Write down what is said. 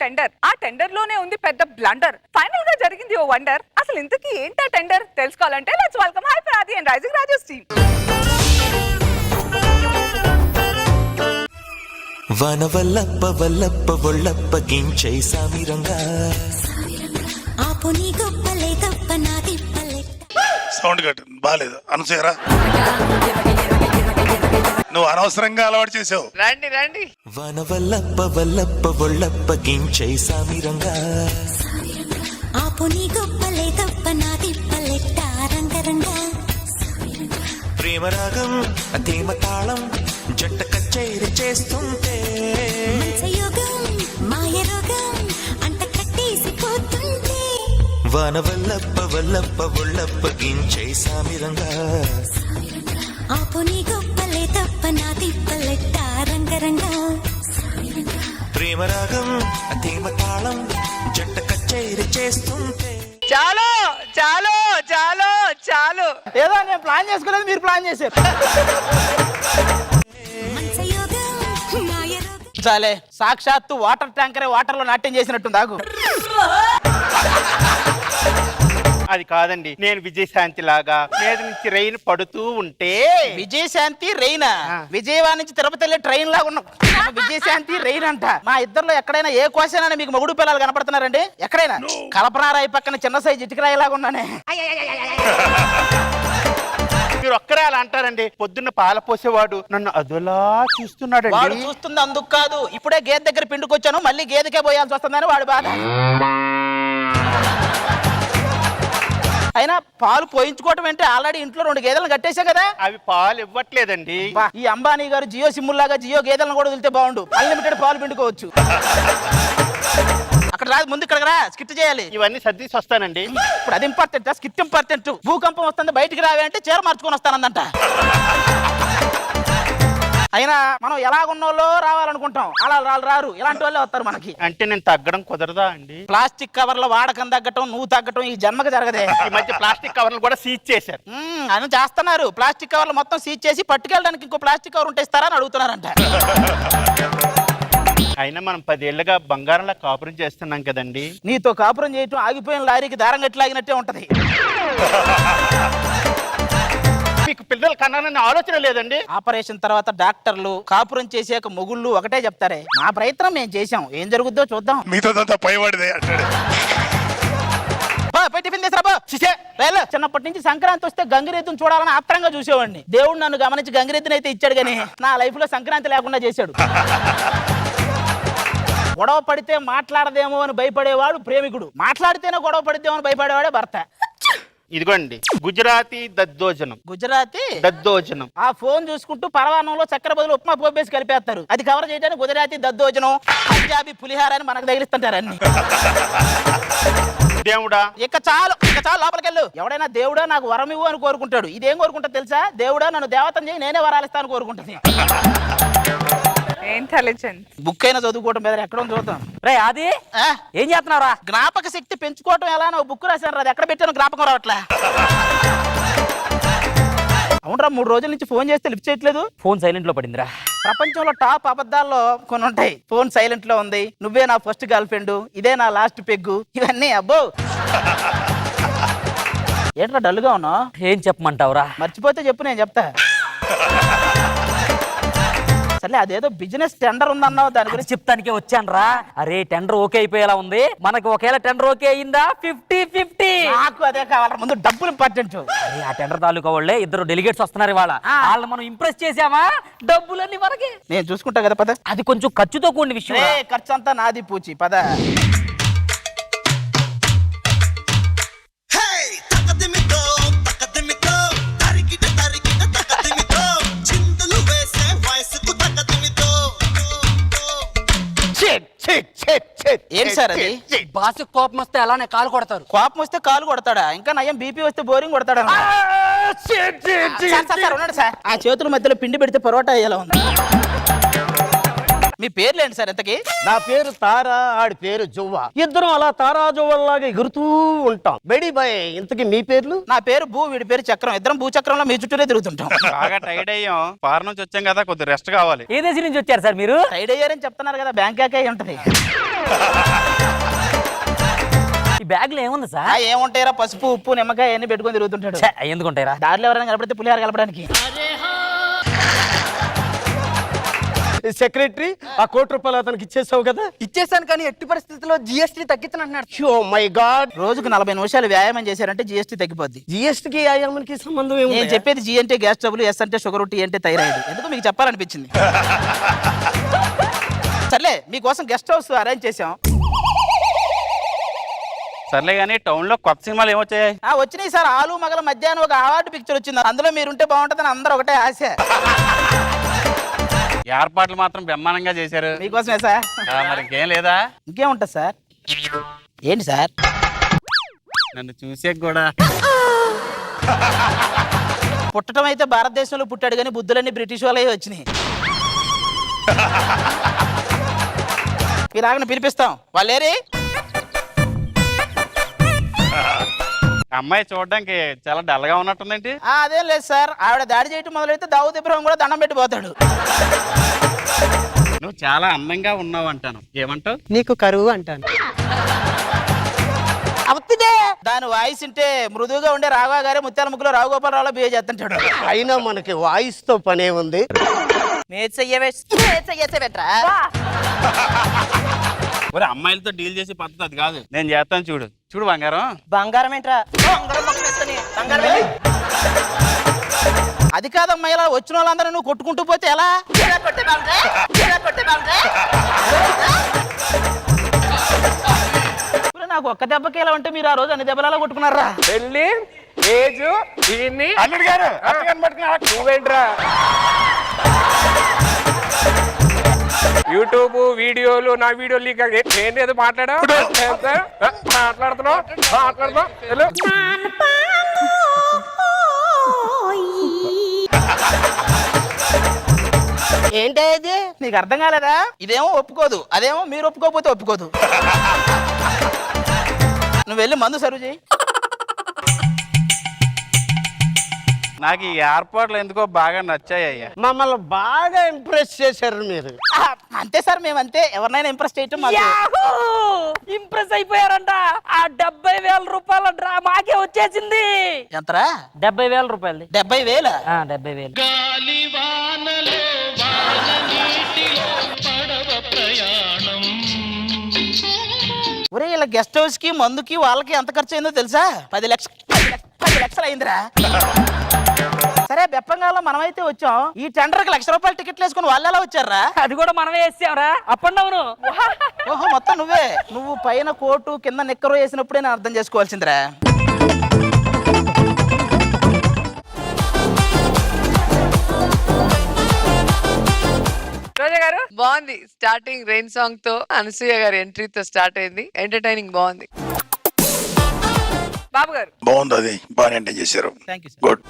Tender. ఆ tender లోనే ఉంది పెద్ద బ్లండర్. ఫైనల్ గా జరిగింది ఓ వండర్. అసలు ఇంతకీ ఏంటా టెండర్ తెలుసుకోవాలంటే లెట్స్ వెల్కమ్ హైపర్ ఆది and rising Rajesh team. వనవల్లప్ప Vallappa ఒళ్ళప్ప గించై సామిరంగా ఆపుని గొప్పలే తప్ప నాది పల్లె. సౌండ్ కట్ బాగాలేదు అనసూయరా, నువ్వు అనవసరంగా అలవాటు చేసావు. రండి రండి. వనవల్లప్ప వల్లప్ప ఒళ్ళప్ప గించై సామిరంగా ఆపుని గొప్పలే తప్ప నాది పల్లెట్ట రంగరంగా. ప్రేమరాగం తేమ తాళం జంట కచేరి చేస్తుంటే మంచయోగం మాయ రోగం అంట కట్టేసిపోతుంటే వనవల్లప్ప వల్లప్ప ఒళ్ళప్ప గించై సామిరంగా ఆపుని గొప్పలే తప్ప నాది పల్లెట్ట రంగరంగా. ప్రేమరాగం తేమ తాళం జంట కచేరి చేస్తుంటే చాలు చాలు చాలు చాలు. ఏదో నేను ప్లాన్ చేసుకోలేదు, మీరు ప్లాన్ చేశారు. మంచయోగం మాయ రోగం. చాలే, సాక్షాత్తు వాటర్ ట్యాంకరే వాటర్ లో నాట్యం చేసినట్టు దాకు. అది కాదండి, నేను విజయశాంతి లాగా మీద నుంచి రైన్ పడుతూ ఉంటే విజయశాంతి రెయినా? విజయవాడ నుంచి తిరుపతి వెళ్ళే ట్రైన్ లాగా ఉన్నాం. విజయశాంతి రెయిన్ అంట. మా ఇద్దరులో ఎక్కడైనా ఏ క్వశ్చన్ మీకు మొగుడు పిల్లలు కనపడుతున్నారండి? ఎక్కడైనా కలపనారాయి పక్కన చిన్న సైజు ఇటుకరాయి లాగా ఉన్నానే. మీరు ఒక్కరే అలా అంటారండి. పొద్దున్న పాల పోసేవాడు నన్ను అదోలా చూస్తున్నాడు. వాడు చూస్తుంది అందుకు కాదు, ఇప్పుడే గేదె దగ్గర పిండుకొచ్చాను, మళ్ళీ గేదెకే పోయాల్సి వస్తుందని వాడు బాధ. అయినా పాలు పోయించుకోవటం అంటే ఆల్రెడీ ఇంట్లో 2 గేదెలను కట్టేసా కదా. అవి పాలు ఇవ్వట్లేదండి. ఈ అంబానీ గారు జియో సిమ్ముల్లాగా జియో గేదెలను కూడా వదిలితే బాగుండు. అన్లిమిటెడ్ పాలు పిండుకోవచ్చు. అక్కడ రాదు, ముందు ఇక్కడ రా, స్కిట్ చేయాలి. ఇవన్నీ సర్దీసి వస్తానండి. ఇప్పుడు అది ఇంపార్టెంట్, స్కిట్ ఇంపార్టెంట్. భూకంపం వస్తుంది బయటికి రావే అంటే చీర మార్చుకొని వస్తానందంట. అయినా మనం ఎలాగున్నోళ్ళో రావాలనుకుంటాం, అలా రారు, ఇలాంటి వాళ్ళే వస్తారు మనకి. అంటే నేను తగ్గడం కుదరదా అండి? ప్లాస్టిక్ కవర్ల వాడకం తగ్గటం, నువ్వు తగ్గటం ఈ జన్మకు జరగదే. ఈ మధ్య ప్లాస్టిక్ కవర్లు కూడా సీజ్ చేశారు. అని చేస్తున్నారు. ప్లాస్టిక్ కవర్లు మొత్తం సీజ్ చేసి పట్టుకెళ్ళడానికి ఇంకో ప్లాస్టిక్ కవర్ ఉంటే ఇస్తారా అని అడుగుతున్నారంట. అయినా మనం 10 ఏళ్లుగా బంగారంలా కాపురం చేస్తున్నాం కదండి. నీతో కాపురం చేయటం ఆగిపోయిన లారీకి దారం గట్టిలాగినట్టే ఉంటది. మీకు పిల్లలు కన్నానని ఆలోచన లేదండి. ఆపరేషన్ తర్వాత డాక్టర్లు కాపురం చేసాక మొగుళ్ళు ఒకటే చెప్తారే, మా ప్రయత్నం మేము చేసాం, ఏం జరుగుద్దో చూద్దాం. మీతో పైవాడిదే అంటాడు. టిఫిన్ తీసుకురా. చిన్నప్పటి నుంచి సంక్రాంతి వస్తే గంగిరెద్దును చూడాలని ఆత్రంగా చూసేవాడిని. దేవుడు నన్ను గమనించి గంగిరెద్దుని అయితే ఇచ్చాడు, కానీ నా లైఫ్ లో సంక్రాంతి లేకుండా చేశాడు. గొడవ పడితే మాట్లాడదేమో అని భయపడేవాడు ప్రేమికుడు, మాట్లాడితేనే గొడవ పడితేమో అని భయపడేవాడే భర్త. ఇదిగోండి గుజరాతీ దద్దోజనం. గుజరాతీ దద్దోజనం. ఆ ఫోన్ చూసుకుంటూ పరవానంలో చక్కెర బదులు ఉప్మా పోపేసి కలిపేస్తారు. అది కవర్ చేయడానికి గుజరాతీ దద్దోజనం, పంజాబీ పులిహార అని మనకు తగిలిస్తుంటారు అన్ని. దేవుడా ఇక చాలు లోపలికెళ్ళు. ఎవడైనా దేవుడా నాకు వరం ఇవ్వు అని కోరుకుంటాడు. ఇదేం కోరుకుంటా తెలుసా? దేవుడా నన్ను దేవతం చేయి, నేనే వరాలు ఇస్తాను కోరుకుంటుంది. ఇంటెలిజెన్స్. బుక్ అయినా చదువుకోవటం మీద ఎక్కడ చూద్దాం. రే అది ఏం చేస్తున్నావురా? జ్ఞాపక శక్తి పెంచుకోవటం ఎలా? నువ్వు బుక్ రాశాను, అది ఎక్కడ పెట్టాను జ్ఞాపకం రావట్లే. అవునరా, 3 రోజుల నుంచి ఫోన్ చేస్తే లిఫ్ట్ చేయట్లేదు. ఫోన్ సైలెంట్ లో పడిందిరా. ప్రపంచంలో టాప్ అబద్ధాల్లో కొన్ని ఉంటాయి. ఫోన్ సైలెంట్ లో ఉంది, నువ్వే నా ఫస్ట్ గర్ల్ ఫ్రెండ్, ఇదే నా లాస్ట్ పెగ్గు, ఇవన్నీ అబ్బో. ఏంట్రా డల్గా ఉన్నావు? ఏం చెప్పమంటావురా? మర్చిపోతే చెప్పు, నేను చెప్తా. సరే, అదేదో బిజినెస్ టెండర్ ఉందన్నావు, దాని గురించి చెప్తానికే వచ్చాను రా. అరే టెండర్ ఓకే అయిపోయేలా ఉంది మనకి. ఒకవేళ టెండర్ ఓకే అయిందా 50-50. నాకు అదే కావాలి, ముందు డబ్బులు ఇంపార్టెంట్. అరే ఆ టెండర్ తాలూకా వాళ్ళే 2 డెలిగేట్స్ వస్తున్నారు ఇవాళ. వాళ్ళని మనం ఇంప్రెస్ చేసామా డబ్బులన్నీ మనకి. నేను చూసుకుంటా కదా, పద. అది కొంచెం ఖర్చుతో కూడిన విషయం. ఖర్చు అంతా నాది పూచి, పద. ఏం సార్ అది? బాస్ కోపం వస్తే అలానే కాలు కొడతారు. కోపం వస్తే కాలు కొడతాడా? ఇంకా నయం బీపీ వస్తే బోరింగ్ కొడతాడా? ఉన్నాడు సార్. ఆ చేతుల మధ్యలో పిండి పెడితే పరోటా అయ్యేలా ఉంది. మీ పేర్లేంటి సార్ ఇంతకీ? నా పేరు తారా, ఆడి పేరు జువ్వ. ఇద్దరం అలా తారా జువ్వల్లాగా ఎగురుతూ ఉంటాం. బెడి బాయ్, ఇంతకీ మీ పేర్లు? నా పేరు భూ, వీడి పేరు చక్రం. ఇద్దరం భూచక్రంలో మీ చుట్టూనే తిరుగుతుంటాం. బాగా టైర్డ్ అయ్యాం, ఫారెన్ నుంచి వచ్చాం కదా, కొద్దిగా రెస్ట్ కావాలి. ఏ దేశం నుంచి వచ్చారు సార్ మీరు? టైడ్ అయ్యారని చెప్తున్నారు కదా, బ్యాంకాక్ అయి ఉంటది. ఈ బ్యాగ్ లో ఏముంది సార్? ఏముంటాయిరా, పసుపు, ఉప్పు, నిమ్మకాయ అన్ని పెట్టుకొని తిరుగుతుంటాడు. ఛే, ఎందుకుంటారా? దారిలో ఎవరైనా కలపడితే పులిహార కలపడానికి. సెక్రటరీ, ఆ ₹1 అతనికి ఇచ్చేసావు కదా? ఇచ్చేసాను, కానీ ఎట్టి పరిస్థితుల్లో GST తగ్గించనంటున్నాడు. ఓ మై గాడ్, రోజుకు 40 నిమిషాలు వ్యాయామం చేశారంటే GST తగ్గిపోద్ది. జిఎస్టీకి ఆయామానికి సంబంధం నేను ఏముంది? చెప్పేది G అంటే గ్యాస్ ట్రబుల్, S అంటే షుగర్, T అంటే థైరాయిడ్. ఎందుకు మీకు చెప్పాలనిపించింది. సర్లే, మీకోసం గెస్ట్ హౌస్ అరేంజ్ చేసాం. సర్లే కానీ టౌన్ లో కొత్త సినిమాలు ఏమొచ్చాయి? వచ్చినాయి సార్. ఆలు మగల మధ్యాహ్నం ఒక అవార్డు పిక్చర్ వచ్చింది. అందులో మీరుంటే బాగుంటుందని అందరూ ఒకటే ఆశ. ఏర్పాట్లు మాత్రం బ్రహ్మాండంగా చేశారు. మీకోసమే సార్. మరి ఇంకేం లేదా? ఇంకేముంటుంది సార్? ఏంటి సార్? నన్ను చూసే కూడా పుట్టడం అయితే భారతదేశంలో పుట్టాడు, కానీ బుద్ధులన్నీ బ్రిటిష్ వాళ్ళే వచ్చినాయి. ఇలాగని పిలిపిస్తాం. వాళ్ళేరి అమ్మాయి చూడడానికి చాలా డల్ గా ఉన్నట్టుందేంటి? అదేం లేదు సార్, ఆవిడ దాడి చేయటం మొదలైతే దావుద్ ఇబ్రహీం కూడా దండం పెట్టిపోతాడు. నువ్వు చాలా అందంగా ఉన్నావు అంటాను. ఏమంటావు? నీకు కరువు అంటాను. దాని వాయిస్ ఇంటే మృదువుగా ఉండే రాఘవ గారే ముత్యాల ముగ్గులో రావుగోపాలరావులో బిహేవ్ చేస్తుంటాడు. అయినా మనకి వాయిస్ తో పనే ఉంది. ఒరే, అమ్మాయిలతో డీల్ చేసే పద్ధతి అది కాదు. నేను చేస్తాను, చూడు చూడు బంగారం. బంగారం ఏంట్రా? అది కాదమ్మా, ఇలా వచ్చిన వాళ్ళందరూ నువ్వు కొట్టుకుంటూ పోతే ఎలా? ఇప్పుడు నాకు ఒక్క దెబ్బకి ఎలా ఉంటే మీరు ఆ రోజు అన్ని దెబ్బలలో కొట్టుకున్నారా? పెళ్ళి ఏజ్ దీన్ని అల్లుడు గారు అత్తగారిని పట్టుకుని నువ్వేంట్రా? యూట్యూబ్ వీడియోలు, నా వీడియో లీక్ నేను ఏదో మాట్లాడుతున్నావు. ఏంటి ఇది? నీకు అర్థం కాలేదా? ఇదేమో ఒప్పుకోదు, అదేమో మీరు ఒప్పుకోకపోతే ఒప్పుకోదు. నువ్వు వెళ్ళి మందు సర్వ్ చేయి. నాకు ఈ ఏర్పాట్లు ఎందుకో బాగా నచ్చాయి అయ్యా. మమ్మల్ని బాగా ఇంప్రెస్ చేశారు మీరు. అంతే సార్, మేమంతే. ఎవరినైనా ఇంప్రెస్ చేయటం మాకు. ఇంప్రెస్ అయిపోయారంట. ఆ 70,000 రూపాయల డ్రా మాకే వచ్చేసింది. ఎంతరా? 70,000 రూపాయలు. 70,000? 70,000. ఒరే, ఇలా గెస్ట్ హౌస్ కి మందుకి వాళ్ళకి ఎంత ఖర్చు అయిందో తెలుసా? 10 లక్షలు అయిందిరా. సరే, బెప్పంగాలో మనమైతే వచ్చాం. ఈ టెండర్కి ₹1,00,000 టికెట్లు వేసుకుని వాళ్ళు ఎలా వచ్చారా? అది కూడా మనమే వేసాంరా. అప్పండి అవును. ఓహో, మొత్తం నువ్వే. నువ్వు పైన కోటు కింద నిక్కరు వేసినప్పుడే నేను అర్థం చేసుకోవాల్సిందిరా. రోజా గారు బాగుంది. స్టార్టింగ్ రెయిన్ సాంగ్ తో అనసూయ గారి ఎంట్రీతో స్టార్ట్ అయింది. ఎంటర్టైనింగ్ బాగుంది. బాబు గారు బాగుంది, అది బాగానే ఎంటర్ చేశారు. Thank you sir. గుడ్.